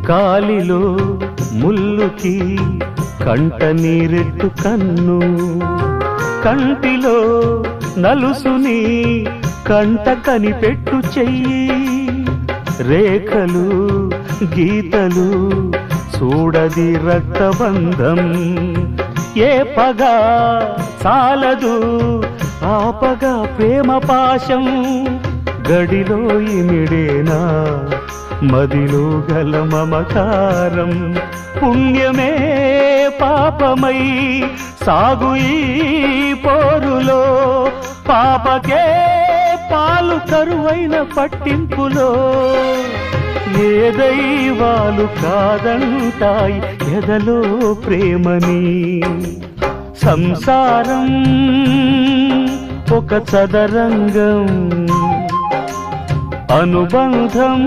కాలిలో ముల్లుకి కంట నీరెట్టు కన్ను, కంటిలో నలుసుని కంట కనిపెట్టు చెయ్యి, రేఖలు గీతలు చూడది రక్తబంధం, ఏ పగ చాలదు ఆపగా ప్రేమ పాశం, గడిలో ఇమిడేనా మదిలో గల మమకారం, పుణ్యమే పాపమై సాగు ఈ పోరులో, పాపకే పాలు కరువైన పట్టింపులో, ఏ దైవాలు కాదంటాయి ఎదలో ప్రేమని, సంసారం ఒక చదరంగం అనుబంధం